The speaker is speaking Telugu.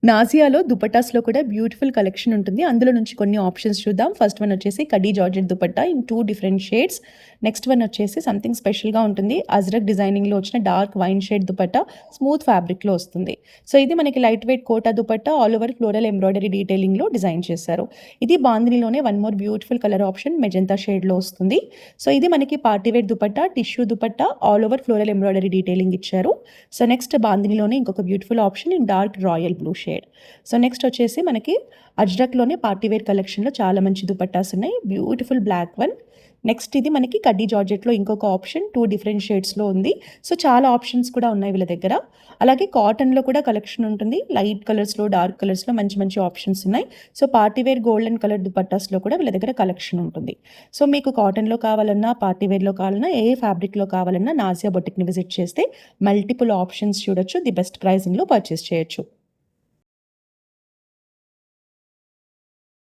నాజియాలో దుపట్టాస్‌లో కూడా బ్యూటిఫుల్ కలెక్షన్ ఉంటుంది. అందులో నుంచి కొన్ని ఆప్షన్స్ చూద్దాం. ఫస్ట్ వన్ వచ్చేసి కడ్డీ georgette dupatta in 2 different shades. Next one వచ్చేసి సంథింగ్ స్పెషల్‌గా ఉంటుంది. అజ్రక్ డిజైనింగ్‌లో వచ్చిన dark wine shade dupatta smooth ఫ్యాబ్రిక్‌లో వస్తుంది. సో ఇది మనకి light weight Kota dupatta all over floral embroidery డీటెయిలింగ్‌లో డిజైన్ చేశారు. ఇది బాందినిలోనే one more beautiful colour option magenta షేడ్‌లో వస్తుంది. సో ఇది మనకి party wear dupatta, tissue dupatta all over floral embroidery detailing ఇచ్చారు. సో నెక్స్ట్ బాందినిలోనే ఇంకొక beautiful option in dark royal blue shade. So next వచ్చేసి మనకి అజ్రక్లోనే పార్టీవేర్ కలెక్షన్లో చాలా మంచి దుపట్టాస్ ఉన్నాయి. Beautiful black one. నెక్స్ట్ ఇది మనకి కడ్డీ జార్జెట్లో ఇంకొక ఆప్షన్ 2 డిఫరెంట్ షేడ్స్లో ఉంది. సో చాలా ఆప్షన్స్ కూడా ఉన్నాయి వీళ్ళ దగ్గర. అలాగే కాటన్లో కూడా కలెక్షన్ ఉంటుంది. లైట్ కలర్స్లో, డార్క్ కలర్స్లో మంచి మంచి ఆప్షన్స్ ఉన్నాయి. సో పార్టీవేర్ గోల్డెన్ కలర్ దుపట్టాస్లో కూడా వీళ్ళ దగ్గర కలెక్షన్ ఉంటుంది. సో మీకు కాటన్లో కావాలన్నా, పార్టీవేర్లో కావాలన్నా, ఏ ఫ్యాబ్రిక్లో కావాలన్నా నాజియా బొటిక్ని విజిట్ చేస్తే మల్టిపుల్ ఆప్షన్స్ చూడొచ్చు. ది బెస్ట్ ప్రైజింగ్లో పర్చేస్ చేయొచ్చు.